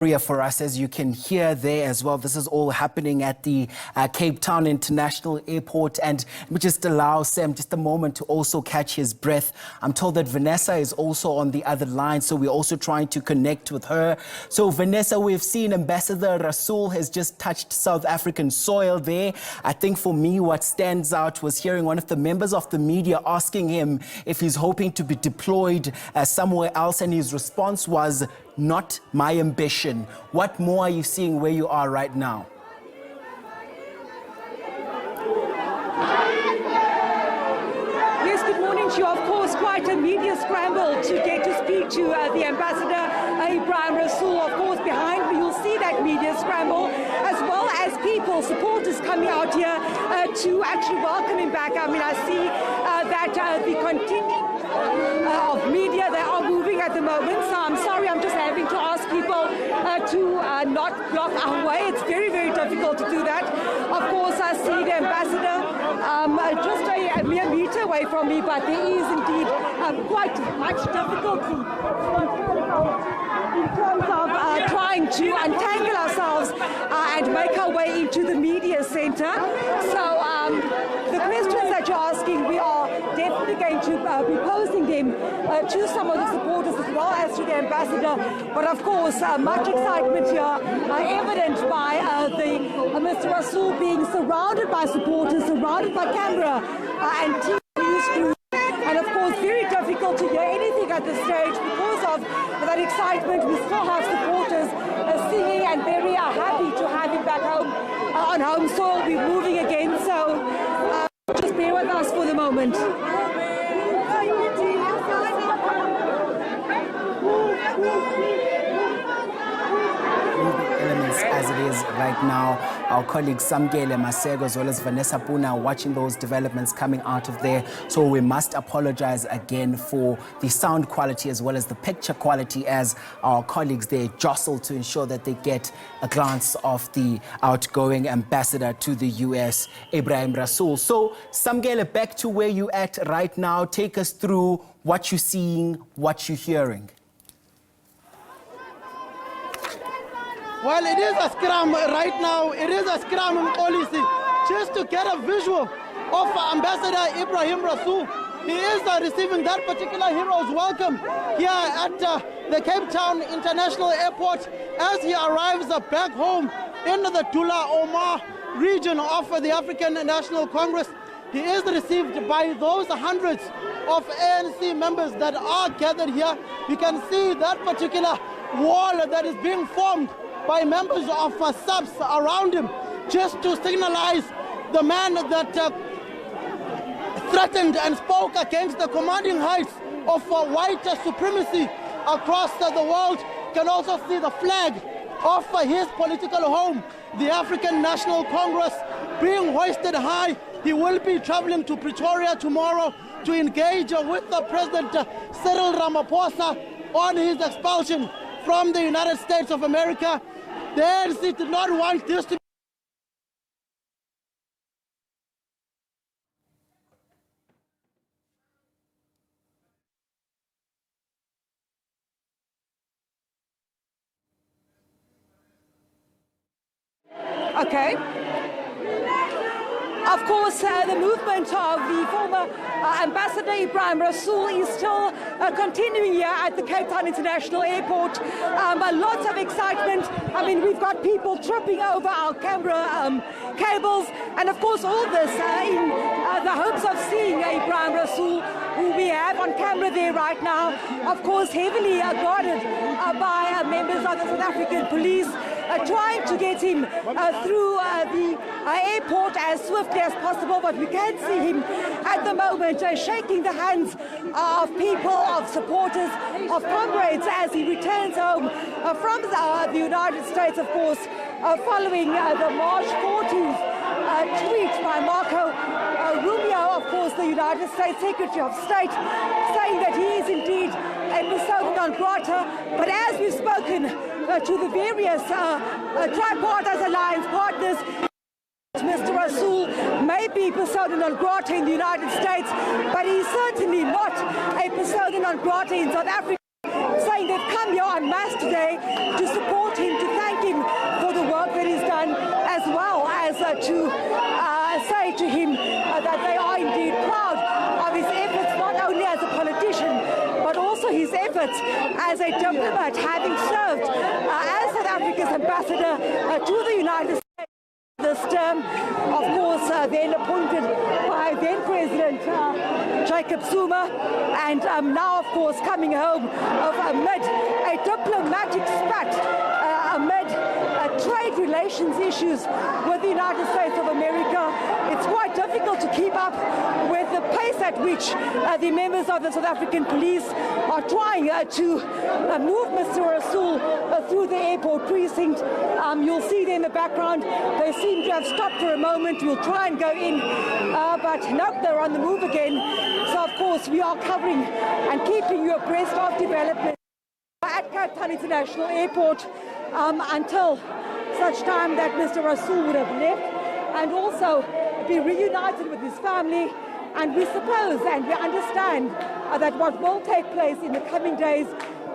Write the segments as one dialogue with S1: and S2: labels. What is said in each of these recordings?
S1: For us, as you can hear there as well. This is all happening at the Cape Town International Airport, and we just allow Sam just a moment to also catch his breath. I'm told that Vanessa is also on the other line, so we're also trying to connect with her. So Vanessa, we've seen Ambassador Rasool has just touched South African soil there. I think for me what stands out was hearing one of the members of the media asking him if he's hoping to be deployed somewhere else, and his response was, "Not my ambition." What more are you seeing where you are right now?
S2: Yes, good morning to you. Of course, quite a media scramble to get to speak to the Ambassador, Ebrahim Rasool. Of course, behind me, you'll see that media scramble, as well as people, supporters coming out here to actually welcome him back. I mean, I see that the contingent of media, they are moving at the moment, so I'm sorry, I'm just having to ask people to not block our way. It's very, very difficult to do that. Of course, I see the Ambassador just a mere meter away from me, but there is indeed quite much difficulty in terms of trying to untangle ourselves and make our way into the media center. So the questions that you're asking, we are definitely going to be posing them to some of the supporters as well as to the Ambassador. But of course, much excitement here, evident by Mr. Rasool being surrounded by supporters, surrounded by camera and TV crews. And of course, very difficult to hear anything at this stage because of that excitement. We still have supporters singing and very happy to have him back home on home soil. We're moving again, so just bear with us for the moment.
S1: Elements as it is right now. Our colleagues Samgele Masego as well as Vanessa Puna are watching those developments coming out of there. So we must apologize again for the sound quality as well as the picture quality as our colleagues there jostle to ensure that they get a glance of the outgoing ambassador to the US, Ebrahim Rasool. So Samgele, back to where you're at right now. Take us through what you're seeing, what you're hearing.
S3: Well, it is a scrum right now. It is a scrum in policy. Just to get a visual of Ambassador Ebrahim Rasool. He is receiving that particular hero's welcome here at the Cape Town International Airport as he arrives back home in the Dula Omar region of the African National Congress. He is received by those hundreds of ANC members that are gathered here. You can see that particular wall that is being formed by members of SABC around him, just to signalize the man that threatened and spoke against the commanding heights of white supremacy across the world. You can also see the flag of his political home, the African National Congress, being hoisted high. He will be traveling to Pretoria tomorrow to engage with the President Cyril Ramaphosa on his expulsion from the United States of America. The ANC did not want this to be.
S2: Okay. Of course, the movement of the former Ambassador Ebrahim Rasool is still continuing here at the Cape Town International Airport. Lots of excitement. I mean, we've got people tripping over our camera cables, and of course all this in the hopes of seeing Ebrahim Rasool, who we have on camera there right now, of course heavily guarded by members of the South African police, trying to get him through the airport as swiftly as possible, but we can see him at the moment shaking the hands of people, of supporters, of comrades as he returns home from the United States, of course, following the March 14th tweet by Marco Rubio, of course, the United States Secretary of State, saying that he is indeed a persona non grata. But as we've spoken to the various tripartite alliance partners, Mr. Rasool may be persona non grata in the United States, but he's certainly not a persona non grata in South Africa, saying they've come come here en masse today to support him, to thank him for the work that he's done, as well as to say to him that they are indeed proud of his efforts, not only as a politician, but also his efforts as a diplomat, having served as South Africa's ambassador to the United States. This term, of course, then appointed by then President Jacob Zuma, and now, of course, coming home amid a diplomatic spat, amid trade relations issues with the United States of America. It's quite difficult to keep up with the pace at which the members of the South African police are trying to move Mr. Rasool through the airport precinct. You'll see there in the background, they seem to have stopped for a moment. We'll try and go in, but nope, they're on the move again. So, of course, we are covering and keeping you abreast of development at Cape Town International Airport until such time that Mr. Rasool would have left and also be reunited with his family. And we suppose and we understand that what will take place in the coming days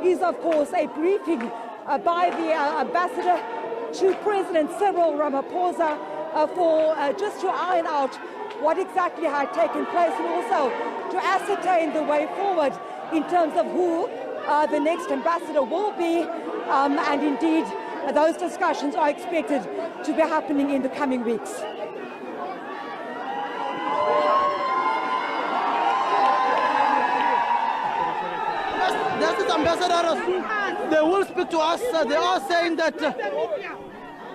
S2: is, of course, a briefing by the ambassador to President Cyril Ramaphosa for just to iron out what exactly had taken place and also to ascertain the way forward in terms of who the next ambassador will be, and indeed those discussions are expected to be happening in the coming weeks.
S3: This is Ambassador Rasool. They will speak to us. They are saying that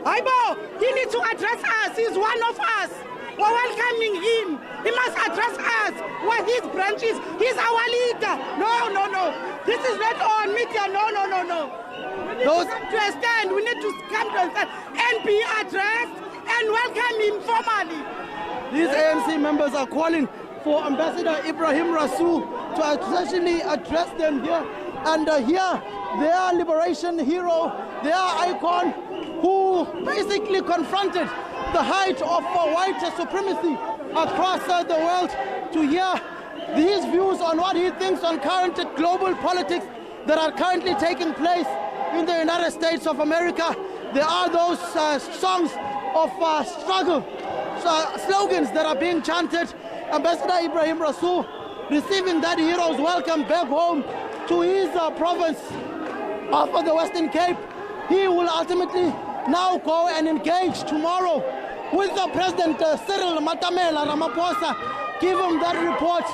S4: Aibo, he needs to address us. He's one of us. We're welcoming him. He must address us with his branches. He's our leader. No, no, no. This is not on media. No, no, no, no. We need to come to a stand. We need to come to a stand and be addressed and welcome him formally.
S3: these ANC members are calling for Ambassador Ebrahim Rasool to essentially address them here. And here, their liberation hero, their icon, who basically confronted the height of white supremacy across the world, to hear his views on what he thinks on current global politics that are currently taking place in the United States of America. There are those songs of struggle, slogans that are being chanted. Ambassador Ebrahim Rasool receiving that hero's welcome back home to his province of the Western Cape. He will ultimately now go and engage tomorrow with the President Cyril Ramaphosa, give him that report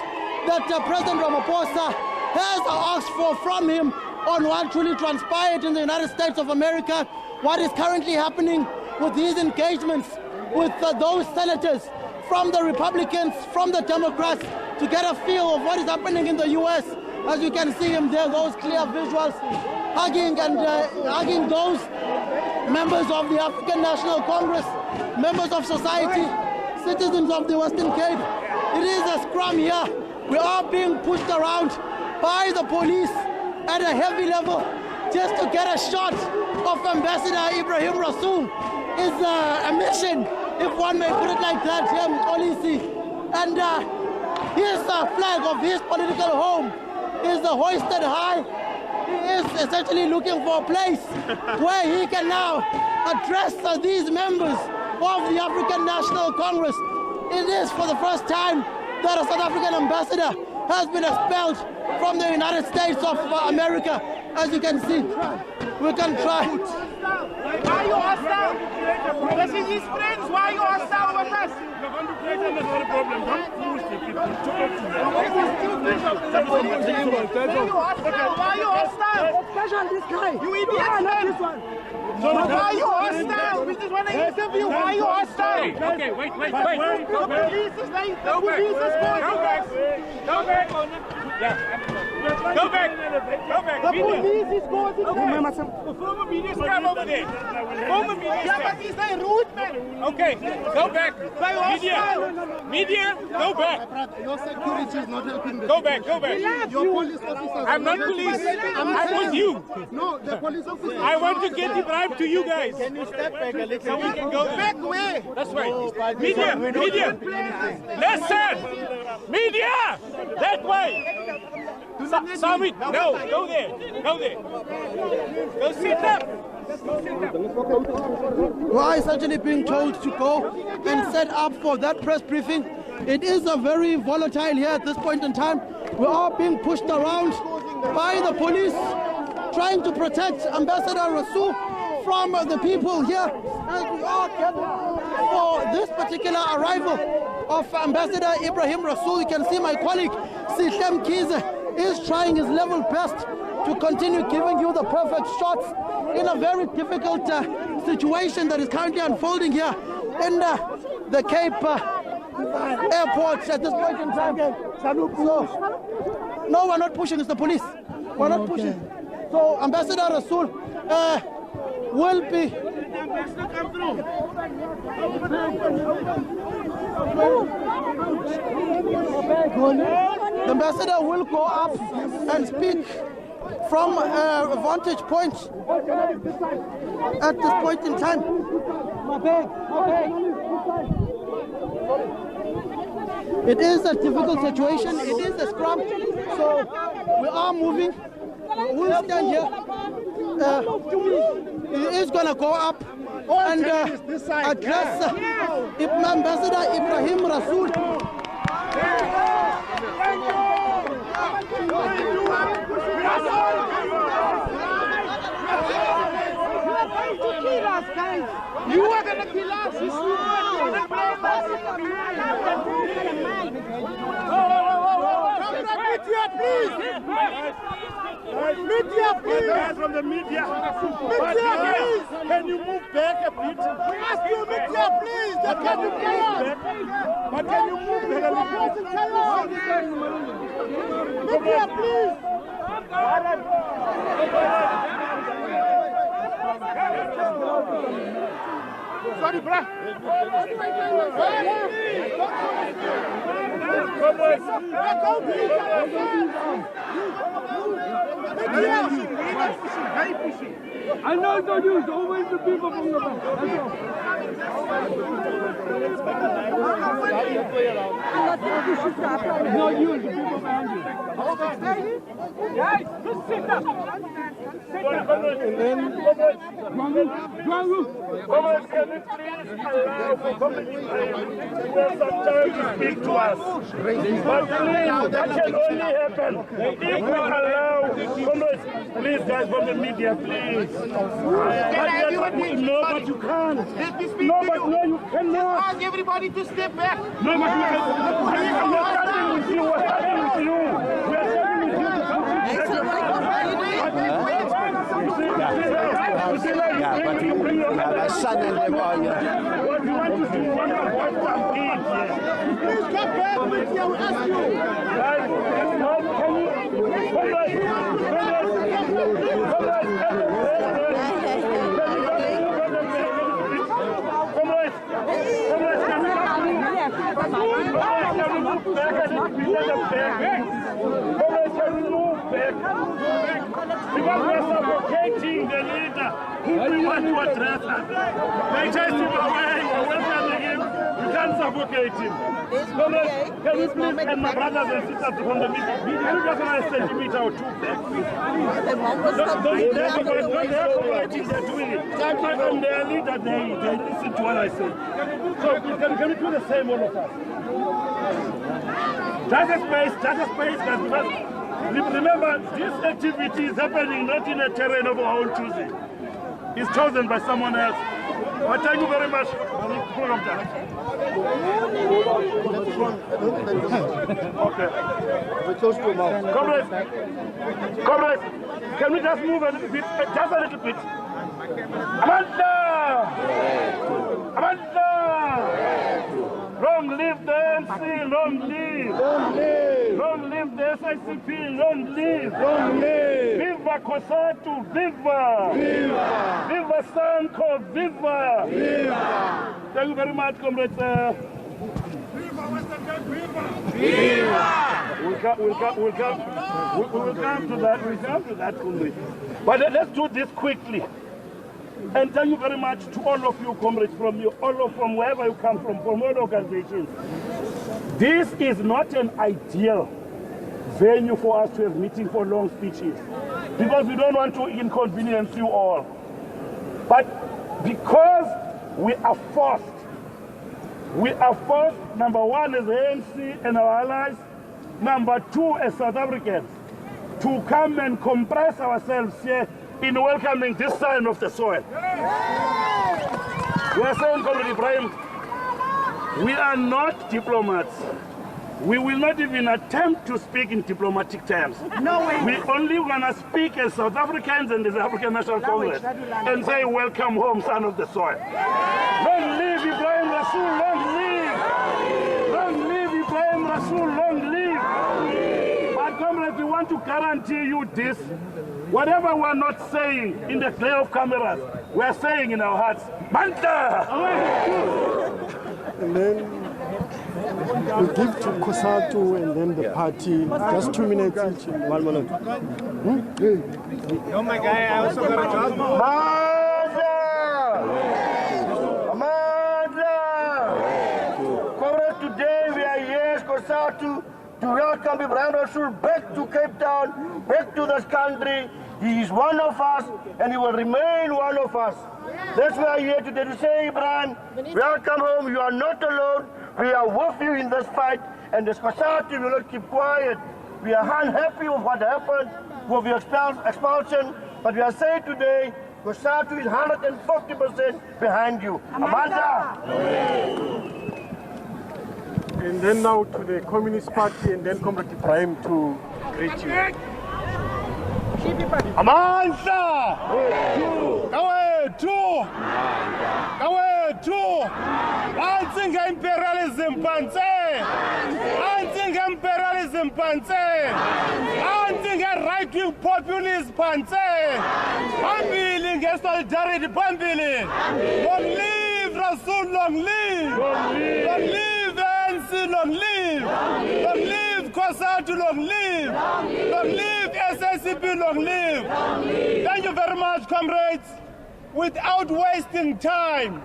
S3: that President Ramaphosa has asked for from him on what truly transpired in the United States of America, what is currently happening with these engagements with those senators from the Republicans, from the Democrats, to get a feel of what is happening in the U.S. As you can see him there, those clear visuals, hugging and hugging those members of the African National Congress, members of society, citizens of the Western Cape. It is a scrum here. We are being pushed around by the police at a heavy level just to get a shot of Ambassador Ebrahim Rasool. Is a mission, if one may put it like that, here in Olisi. And his flag of his political home is hoisted high. He is essentially looking for a place where he can now address these members of the African National Congress. It is for the first time that a South African ambassador has been expelled from the United States of America. As you can see, we can try.
S4: Why are you hostile? This is his friends. Why are you hostile with us? You're going to create another problem. Don't push the people. Why are you hostile?
S2: Especially this guy.
S4: You idiot, man. Why are you hostile? We just want to interview. Why are you hostile?
S5: Okay, wait.
S4: The police is like, the police is going.
S5: Go back. Yeah. Go back.
S4: The police is going.
S5: The former media scam over there. Former media
S4: Yeah, but
S5: scam.
S4: he's like rude, man.
S5: Okay, go back. Media, go back.
S6: Your security is not helping the
S5: Go back.
S6: Your police officers.
S5: I'm not police. I'm with you.
S6: No, the police officers.
S5: I want to get the bribe to you guys.
S6: Can you step back a little
S5: So we can go
S4: Back where?
S5: That's right. Media. Listen. Media. That way. Sammy, no, go there. Go there. Go sit up.
S3: We are essentially being told to go and set up for that press briefing. It is a very volatile here at this point in time. We are being pushed around by the police, trying to protect Ambassador Rasool from the people here, as we are gathered for this particular arrival of Ambassador Ebrahim Rasool. You can see my colleague Sihlem Kize is trying his level best to continue giving you the perfect shots in a very difficult situation that is currently unfolding here in the Cape airport at this point in time. So, no, we're not pushing, it's the police. We're not pushing. So Ambassador Rasool will be... The ambassador will go up and speak from a vantage point at this point in time. It is a difficult situation. It is a scrum. So we are moving. We'll stand here. He is going to go up and address Ambassador Ebrahim Rasool.
S5: You are going to kill us. Media, please. Media, please. From the media. Media, please. Can you move back a bit? We ask you, media, please. Can you play on? But can you move back a bit? Media, please. Sorry, bro.
S7: I know the news, always the people from the back. No, you, the people behind you. Guys, just sit up.
S5: Can you please allow for some time to speak to us? But please, that can only happen if we allow, please guys from the media, please. No, but you can't. No, but no, you cannot.
S4: Ask everybody to step back.
S5: No, but you can't. We're starting with you. We're starting with you. We're starting with you.
S8: Yeah, but you have a son and a boy.
S5: What you want to do, you want to avoid some kids. Please come back with you, I ask you. Guys, because we are suffocating the leader who we want to address us. They chase him away, we're welcoming him. You can't suffocate him. Can we please, and my brothers and sisters from the media, you just want a centimeter or two back, please. They're doing it. And their leader, they listen to what I say. So can we do the same, all of us? Just a space, because remember, this activity is happening not in a terrain of our own choosing. It's chosen by someone else. Well, thank you very much. Okay.
S6: We're close to a mouth.
S5: Comrades, can we just move a little bit? Just a little bit. Amanda! Long live the ANC, long live! Long live the SABC, long live! Viva Cosatu, viva! Viva Sanko, viva! Thank you very much, comrades.
S7: Viva Western Cape, viva!
S5: We'll come to that, comrades. But let's do this quickly. And thank you very much to all of you, comrades, from wherever you come from all organizations. This is not an ideal venue for us to have meeting for long speeches, because we don't want to inconvenience you all. But because we are forced, number one as ANC and our allies, number two as South Africans, to come and compress ourselves here in welcoming this sign of the soil. We are saying, Comrade Ebrahim, we are not diplomats. We will not even attempt to speak in diplomatic terms.
S4: No way.
S5: We only want to speak as South Africans and as the African National Congress and say, welcome home, son of the soil. Long live Ebrahim Rasool, long live! Long live Ebrahim Rasool, long live! But comrades, we want to guarantee you this. Whatever we're not saying in the glare of cameras, we're saying in our hearts, Manta!
S6: And then we give to Cosatu and then the party just 2 minutes each. 1 minute.
S7: Oh my guy, I also got a job.
S8: Comrades, today we are here, Cosatu, to welcome Ebrahim Rasool back to Cape Town, back to this country. He is one of us and he will remain one of us. That's why we are here today to say, Ebrahim, welcome home. You are not alone. We are with you in this fight, and this Cosatu will not keep quiet. We are unhappy with what happened with the expulsion, but we are saying today, Cosatu is 150% behind you. Amanda!
S6: And then now to the Communist Party and then Comrade Ebrahim to greet you.
S5: Amandla! Kawethu! Ansinga imperialism panse! Ansinga imperialism panse! Ansinga right-wing populist panse! Phambili nge-solidarity phambili! Long live Rasool, long live! Long live ANC, long live! Long live Cosatu, long live! Long live SABC, long live! Thank you very much, comrades. Without wasting time,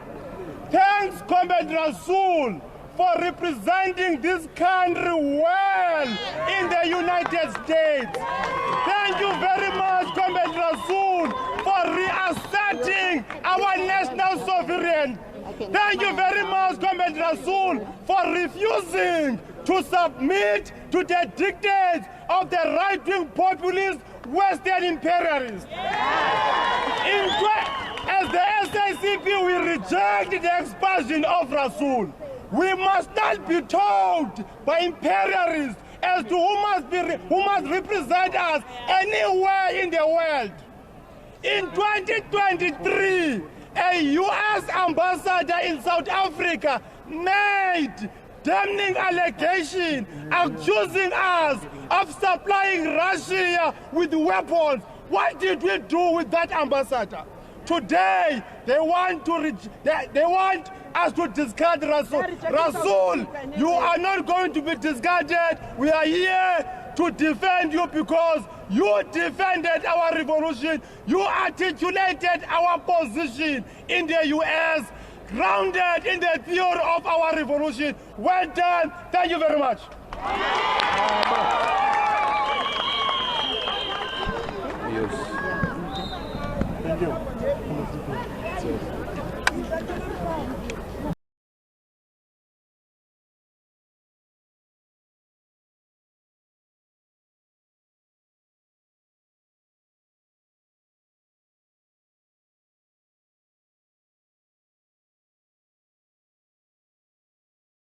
S5: thanks, Comrade Rasool, for representing this country well in the United States. Thank you very much, Comrade Rasool, for reasserting our national sovereignty. Thank you very much, Comrade Rasool, for refusing to submit to the dictates of the right-wing populist Western imperialists. As the SABC, we reject the expulsion of Rasool. We must not be told by imperialists as to who must represent us anywhere in the world. In 2023, a U.S. ambassador in South Africa made damning allegation accusing us of supplying Russia with weapons. What did we do with that ambassador? Today, they want us to discard Rasool. Rasool, you are not going to be discarded. We are here to defend you because you defended our revolution. You articulated our position in the U.S., grounded in the theory of our revolution. Well done. Thank you very much.
S6: Thank you.